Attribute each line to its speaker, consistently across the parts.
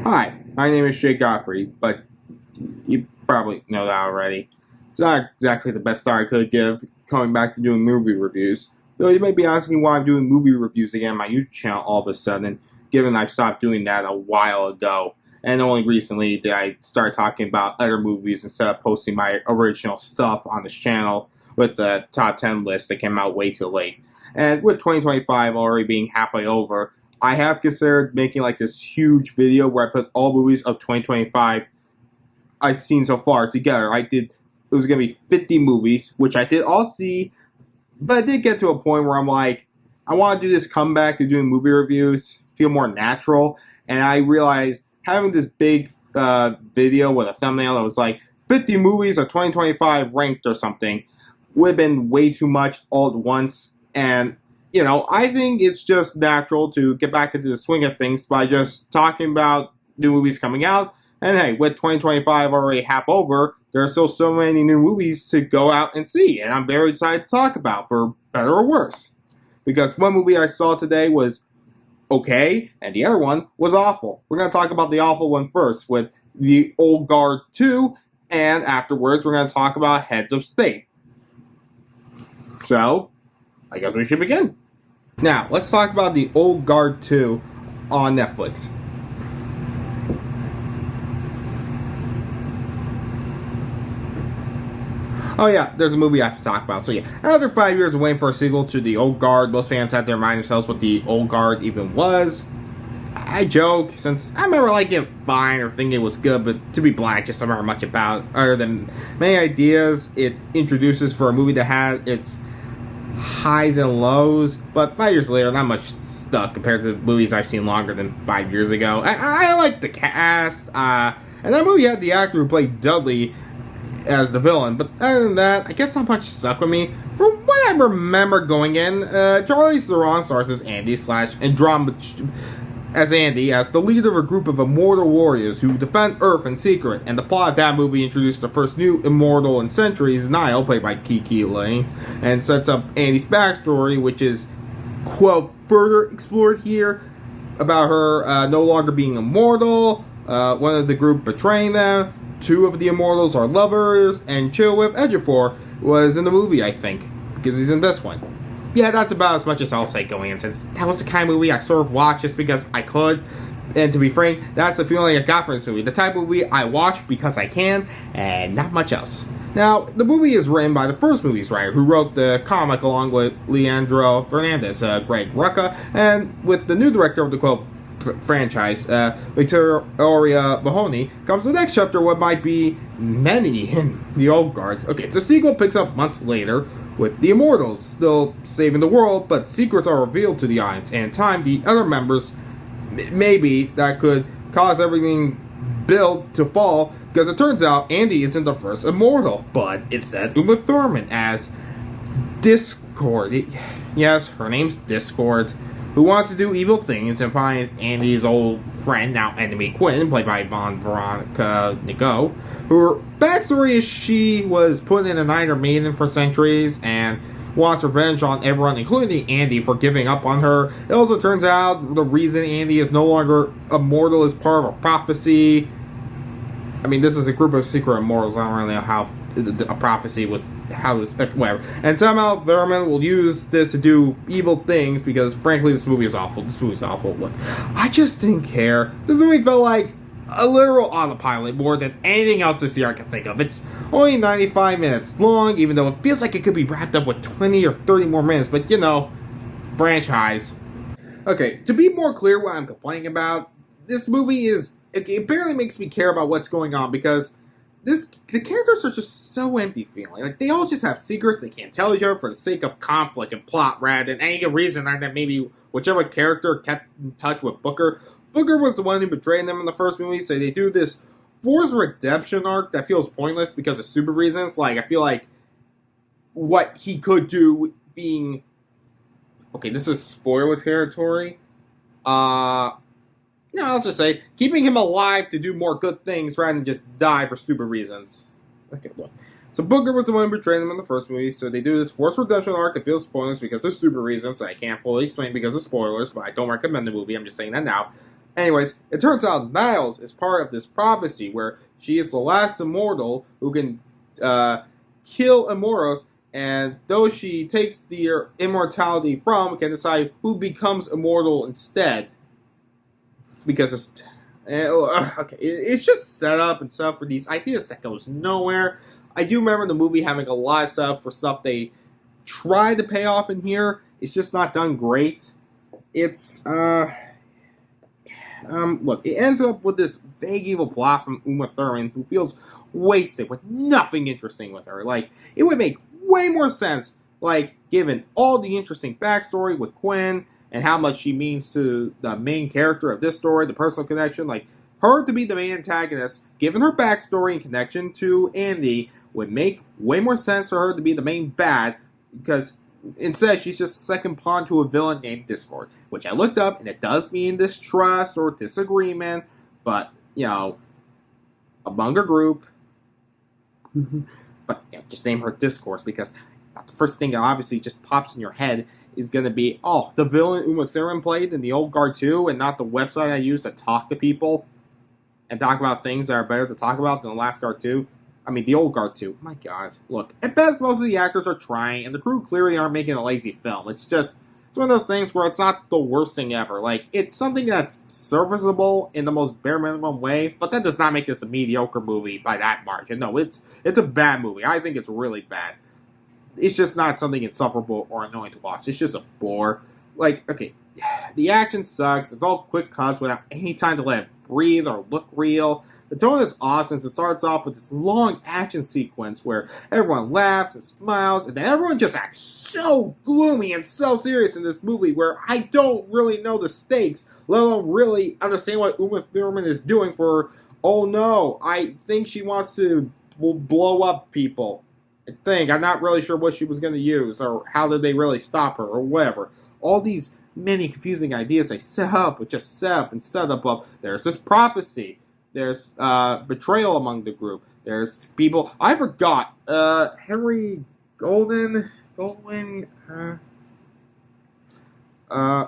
Speaker 1: Hi, my name is Jake Godfrey, but you probably know that already. It's not exactly the best start I could give coming back to doing movie reviews. Though you may be asking why I'm doing movie reviews again on my YouTube channel all of a sudden, given I've stopped doing that a while ago. And only recently did I start talking about other movies instead of posting my original stuff on this channel with the top 10 list that came out way too late. And with 2025 already being halfway over, I have considered making like this huge video where I put all movies of 2025 I've seen so far together. It was gonna be 50 movies, which I did all see, but I did get to a point where I'm like, I want to do this comeback to doing movie reviews, feel more natural, and I realized having this big video with a thumbnail that was like 50 movies of 2025 ranked or something would have been way too much all at once, and I think it's just natural to get back into the swing of things by just talking about new movies coming out. And hey, with 2025 already half over, there are still so many new movies to go out and see, and I'm very excited to talk about, for better or worse. Because one movie I saw today was okay, and the other one was awful. We're going to talk about the awful one first, with The Old Guard 2, and afterwards we're going to talk about Heads of State. So, I guess we should begin. Now, let's talk about The Old Guard 2 on Netflix. Oh yeah, there's a movie I have to talk about. So yeah, after 5 years of waiting for a sequel to The Old Guard, most fans had to remind themselves what The Old Guard even was. I joke, since I remember liking it fine or thinking it was good, but to be blunt, I just don't remember much about it, other than many ideas it introduces for a movie that had its highs and lows, but 5 years later, not much stuck compared to movies I've seen longer than 5 years ago. I like the cast, and that movie had the actor who played Dudley as the villain, but other than that, I guess not much stuck with me. From what I remember going in, Charlize Theron stars as Andy / Andromache as Andy, as the leader of a group of immortal warriors who defend Earth in secret, and the plot of that movie introduced the first new immortal in centuries, Nile, played by KiKi Layne, and sets up Andy's backstory, which is, quote, further explored here, about her no longer being immortal, one of the group betraying them, two of the immortals are lovers, and Chiwetel Ejiofor was in the movie, I think, because he's in this one. Yeah, that's about as much as I'll say going in, since that was the kind of movie I sort of watched just because I could. And to be frank, that's the feeling I got from this movie. The type of movie I watch because I can, and not much else. Now, the movie is written by the first movie's writer, who wrote the comic along with Leandro Fernandez, Greg Rucka, and with the new director of the quote franchise, Victoria Mahoney, comes the next chapter, what might be many in The Old Guard. Okay, the sequel picks up months later, with the Immortals still saving the world, but secrets are revealed to the audience, and in time, the other members, maybe, that could cause everything built to fall, because it turns out Andy isn't the first Immortal, but it's said Uma Thurman as Discord. Yes, her name's Discord, who wants to do evil things and finds Andy's old friend, now enemy Quinn, played by Veronica Nico, her backstory is she was put in an Iron Maiden for centuries and wants revenge on everyone, including Andy, for giving up on her. It also turns out the reason Andy is no longer immortal is part of a prophecy. I mean, this is a group of secret immortals. I don't really know how a prophecy was, whatever. And somehow Thurman will use this to do evil things because, frankly, this movie is awful. Look, I just didn't care. This movie felt like a literal autopilot more than anything else this year I can think of. It's only 95 minutes long, even though it feels like it could be wrapped up with 20 or 30 more minutes, but franchise. Okay, to be more clear what I'm complaining about, this movie it barely makes me care about what's going on because the characters are just so empty feeling. Like, they all just have secrets they can't tell each other for the sake of conflict and plot rather than any reason other than maybe whichever character kept in touch with Booker. Booker was the one who betrayed them in the first movie, so they do this forced redemption arc that feels pointless because of stupid reasons. Like, I feel like what he could do being... Okay, this is spoiler territory. No, I'll just say, keeping him alive to do more good things rather than just die for stupid reasons. Okay, look. So Booker was the one who betrayed them in the first movie, so they do this forced redemption arc that feels pointless because of stupid reasons that I can't fully explain because of spoilers, but I don't recommend the movie, I'm just saying that now. Anyways, it turns out Niles is part of this prophecy where she is the last immortal who can kill immortals, and those she takes the immortality from can decide who becomes immortal instead. Because it's just set up and stuff for these ideas that goes nowhere. I do remember the movie having a lot of stuff for stuff they tried to pay off in here. It's just not done great. It's look, it ends up with this vague evil plot from Uma Thurman, who feels wasted with nothing interesting with her. Like, it would make way more sense, like, given all the interesting backstory with Quinn and how much she means to the main character of this story, the personal connection, like, her to be the main antagonist, given her backstory and connection to Andy, would make way more sense for her to be the main bad, because instead, she's just second pawn to a villain named Discord, which I looked up, and it does mean distrust or disagreement, but, you know, among a group. But, you know, just name her Discourse, because not the first thing that obviously just pops in your head is going to be, oh, the villain Uma Thurman played in the Old Guard 2, and not the website I use to talk to people and talk about things that are better to talk about than the last Guard 2. I mean, the Old Guard 2. My God. Look, at best, most of the actors are trying, and the crew clearly aren't making a lazy film. It's one of those things where it's not the worst thing ever. Like, it's something that's serviceable in the most bare minimum way, but that does not make this a mediocre movie by that margin. No, it's a bad movie. I think it's really bad. It's just not something insufferable or annoying to watch. It's just a bore. Like, okay, the action sucks. It's all quick cuts without any time to let it breathe or look real. The tone is off since it starts off with this long action sequence where everyone laughs and smiles, and then everyone just acts so gloomy and so serious in this movie where I don't really know the stakes, let alone really understand what Uma Thurman is doing for, oh no, I think she wants to blow up people. I'm not really sure what she was going to use, or how did they really stop her, or whatever. All these many confusing ideas they set up with just set up and set up of, there's this prophecy. There's betrayal among the group. There's people. I forgot. Henry Goldwyn. I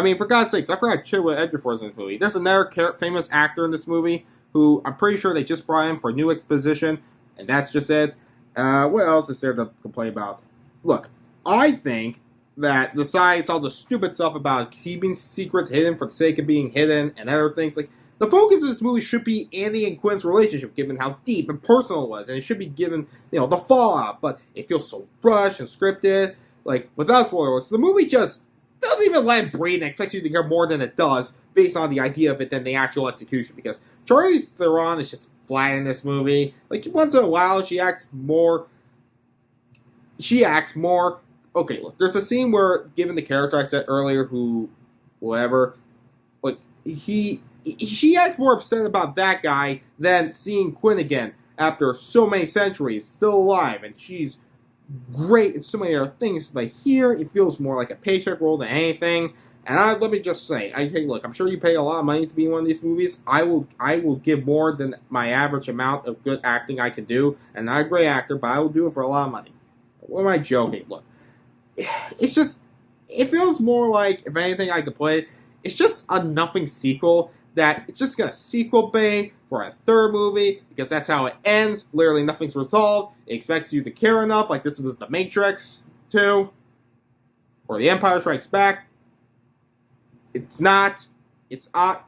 Speaker 1: mean, for God's sakes, I forgot Chiwetel Ejiofor in this movie. There's another famous actor in this movie who I'm pretty sure they just brought in for new exposition, and that's just it. What else is there to complain about? Look, I think that besides all the stupid stuff about keeping secrets hidden for the sake of being hidden and other things, like, the focus of this movie should be Andy and Quinn's relationship, given how deep and personal it was, and it should be given, you know, the fallout, but it feels so rushed and scripted. Like, without spoilers, the movie just doesn't even let it breathe and expects you to care more than it does based on the idea of it than the actual execution, because Charlize Theron is just flat in this movie. Like, once in a while, she acts more. Okay, look, there's a scene where, given the character I said earlier, she acts more upset about that guy than seeing Quinn again after so many centuries, still alive, and she's great in so many other things, but here it feels more like a paycheck role than anything. And let me just say, look, I'm sure you pay a lot of money to be in one of these movies. I will give more than my average amount of good acting I can do, and I'm not a great actor, but I will do it for a lot of money. What am I joking? Look. It feels more like, if anything I could play, it's just a nothing sequel that it's just gonna sequel bait for a third movie, because that's how it ends. Literally nothing's resolved. It expects you to care enough, like this was The Matrix 2, or The Empire Strikes Back. It's not. It's a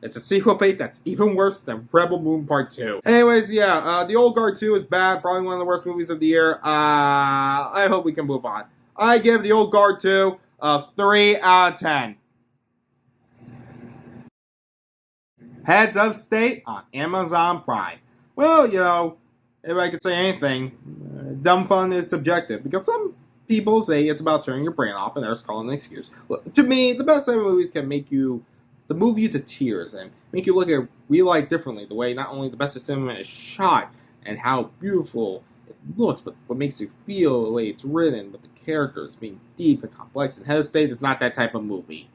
Speaker 1: sequel bait that's even worse than Rebel Moon Part 2. Anyways, yeah, The Old Guard 2 is bad, probably one of the worst movies of the year. I hope we can move on. I give The Old Guard 2 a 3 out of 10. Heads of State on Amazon Prime. Well, you know, if I could say anything, dumb fun is subjective, because some people say it's about turning your brain off, and others call it an excuse. Look, to me, the best type of movies can move you to tears and make you look at real life differently. The way not only the best of cinema is shot and how beautiful it looks, but what makes you feel, the way it's written, with the characters being deep and complex. And Head of State is not that type of movie.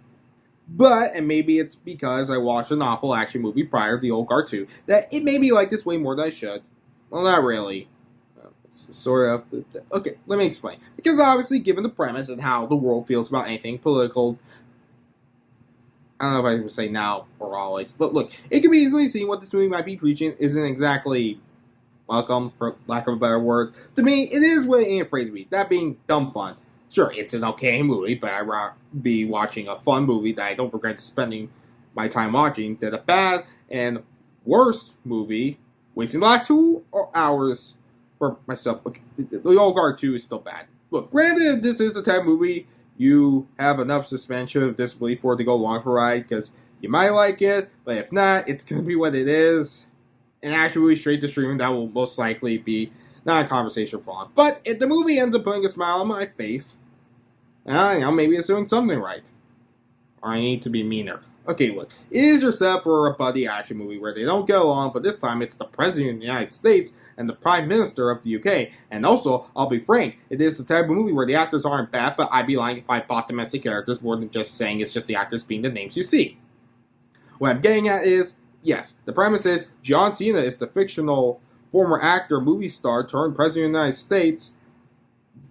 Speaker 1: But, and maybe it's because I watched an awful action movie prior to The Old Guard 2, that it made me like this way more than I should. Well, not really. Sort of. Okay, let me explain. Because obviously, given the premise and how the world feels about anything political, I don't know if I would say now or always, but look, it can be easily seen what this movie might be preaching isn't exactly welcome, for lack of a better word. To me, it is what it ain't afraid to be. That being dumb fun. Sure, it's an okay movie, but I'd rather be watching a fun movie that I don't regret spending my time watching than a bad and worse movie, wasting the last 2 hours for myself. Okay, the Old Guard 2 is still bad. Look, granted, this is the type of movie you have enough suspension of disbelief for it to go along for a ride, because you might like it, but if not, it's going to be what it is. An action movie straight to streaming, that will most likely be not a conversation for long. But if the movie ends up putting a smile on my face, maybe it's doing something right. Or I need to be meaner. Okay, look, it is your setup for a buddy action movie where they don't get along, but this time it's the President of the United States and the Prime Minister of the UK. And also, I'll be frank, it is the type of movie where the actors aren't bad, but I'd be lying if I bought them as the characters more than just saying it's just the actors being the names you see. What I'm getting at is, yes, the premise is John Cena is the fictional former actor, movie star turned President of the United States.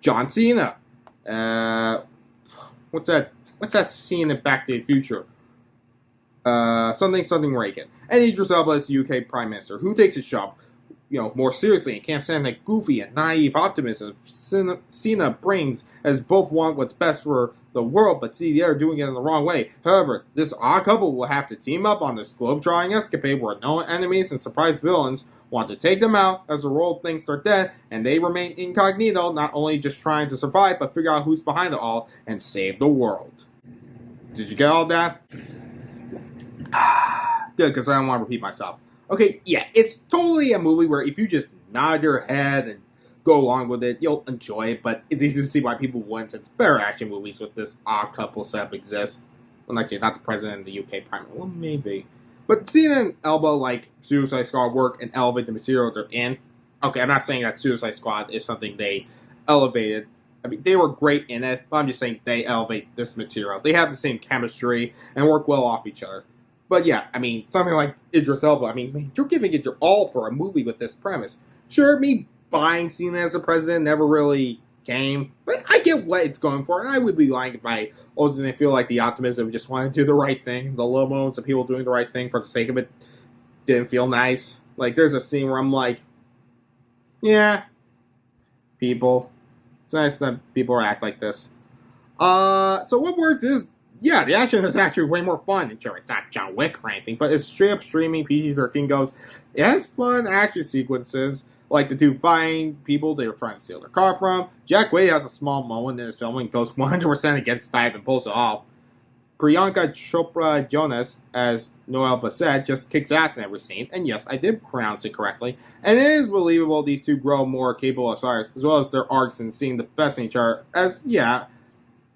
Speaker 1: John Cena. What's that scene in Back to the Future? Something Reagan. And Idris Elba is the UK Prime Minister, who takes his job, more seriously and can't stand that goofy and naive optimism Cena brings, as both want what's best for the world, but see the other doing it in the wrong way. However, this odd couple will have to team up on this globe-trotting escapade where known enemies and surprise villains want to take them out as the world thinks they're dead, and they remain incognito, not only just trying to survive, but figure out who's behind it all and save the world. Did you get all that? Good, because I don't want to repeat myself. Okay, yeah, it's totally a movie where if you just nod your head and go along with it, you'll enjoy it, but it's easy to see why people wouldn't, since better action movies with this odd couple setup exists. Well, like, not the president of the UK Prime Minister, well, maybe. But Cena and Elba, like Suicide Squad, work and elevate the material they're in. Okay, I'm not saying that Suicide Squad is something they elevated. I mean, they were great in it, but I'm just saying they elevate this material. They have the same chemistry and work well off each other. But yeah, I mean, something like Idris Elba, I mean, man, you're giving it your all for a movie with this premise. Sure, me buying Cena as a president never really came, but I get what it's going for, and I would be lying if I also didn't feel like the optimism just wanted to do the right thing. The low moments of people doing the right thing for the sake of it didn't feel nice. Like, there's a scene where I'm like, yeah, people, it's nice that people act like this. So what works is, yeah, the action is actually way more fun. And sure, it's not John Wick or anything, but it's straight up streaming. PG-13 goes. It has fun action sequences, like the two fighting people they were trying to steal their car from. Jack Wade has a small moment in his film and goes 100% against type and pulls it off. Priyanka Chopra Jonas, as Noel Bassett, just kicks ass in every scene. And yes, I did pronounce it correctly. And it is believable these two grow more capable as fighters, as well as their arcs and seeing the best in each other. As, yeah,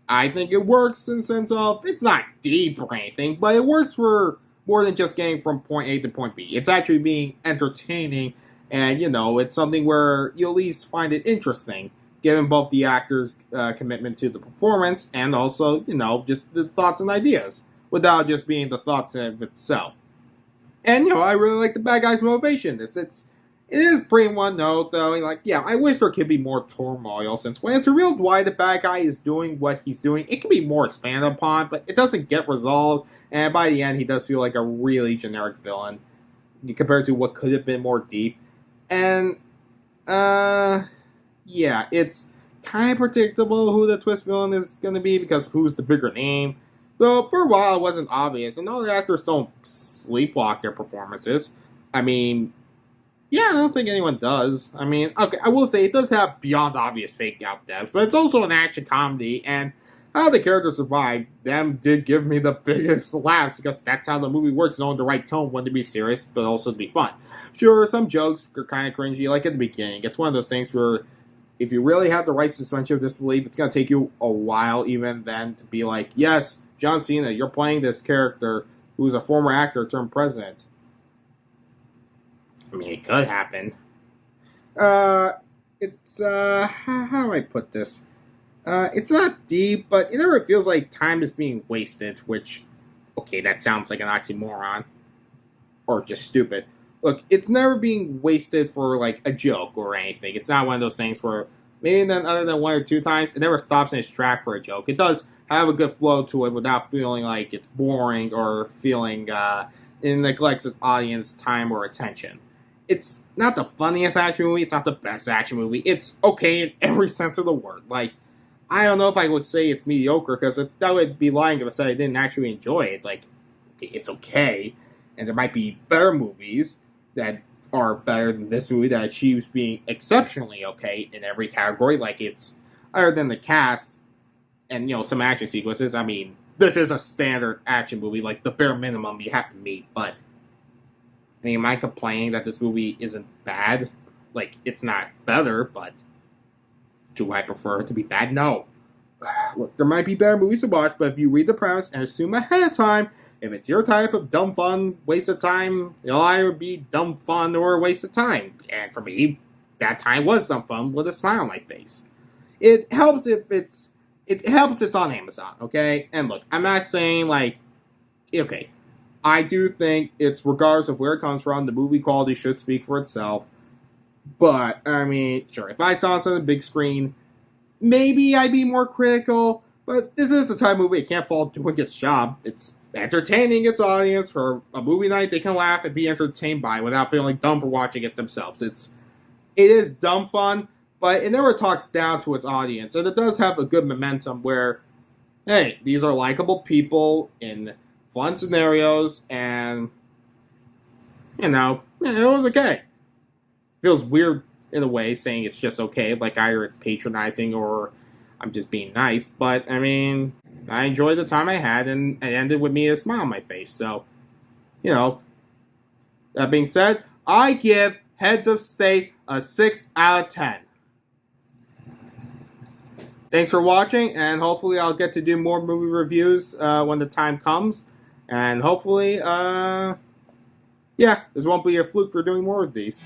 Speaker 1: I think it works in the sense of, it's not deep or anything, but it works for more than just getting from point A to point B. It's actually being entertaining, and, it's something where you at least find it interesting, given both the actors' commitment to the performance and also, just the thoughts and ideas, without just being the thoughts of itself. And, I really like the bad guy's motivation. It is pretty one note, though. Like, yeah, I wish there could be more turmoil, since when it's revealed why the bad guy is doing what he's doing, it can be more expanded upon, but it doesn't get resolved, and by the end, he does feel like a really generic villain, compared to what could have been more deep. And, yeah, it's kind of predictable who the twist villain is going to be, because who's the bigger name. Though, for a while, it wasn't obvious, and all the actors don't sleepwalk their performances. I mean, yeah, I don't think anyone does. I mean, okay, I will say it does have beyond obvious fake out devs, but it's also an action comedy, and how the characters survive them did give me the biggest laughs, because that's how the movie works, knowing the right tone when to be serious, but also to be fun. Sure, some jokes are kind of cringy, like at the beginning. It's one of those things where if you really have the right suspension of disbelief, it's going to take you a while even then to be like, yes, John Cena, you're playing this character who's a former actor turned president. I mean, it could happen. How do I put this? It's not deep, but it never feels like time is being wasted, which, okay, that sounds like an oxymoron. Or just stupid. Look, it's never being wasted for, like, a joke or anything. It's not one of those things where maybe then other than one or two times, it never stops in its track for a joke. It does have a good flow to it without feeling like it's boring or feeling it neglects its audience time or attention. It's not the funniest action movie. It's not the best action movie. It's okay in every sense of the word. Like, I don't know if I would say it's mediocre because that would be lying if I said I didn't actually enjoy it. Like, okay, it's okay, and there might be better movies that are better than this movie that achieves being exceptionally okay in every category. Like, it's other than the cast and some action sequences. I mean, this is a standard action movie, like the bare minimum you have to meet. But I mean, am I complaining that this movie isn't bad? Like, it's not better, but do I prefer it to be bad? No. Look, there might be better movies to watch, but if you read the premise and assume ahead of time, if it's your type of dumb fun, waste of time, it'll either be dumb fun or a waste of time. And for me, that time was dumb fun with a smile on my face. It helps if it's on Amazon, okay? And look, I'm not saying okay, I do think it's regardless of where it comes from, the movie quality should speak for itself. But I mean, sure, if I saw this on the big screen, maybe I'd be more critical. But this is the type of movie it can't fault doing its job. It's entertaining its audience for a movie night they can laugh and be entertained by without feeling dumb for watching it themselves. It is dumb fun, but it never talks down to its audience. And it does have a good momentum where, hey, these are likable people in fun scenarios, and, it was okay. Feels weird in a way saying it's just okay, like either it's patronizing or I'm just being nice, but I mean, I enjoyed the time I had, and it ended with me a smile on my face. So, that being said, I give Heads of State a 6 out of 10. Thanks for watching, and hopefully I'll get to do more movie reviews when the time comes. And hopefully, this won't be a fluke for doing more of these.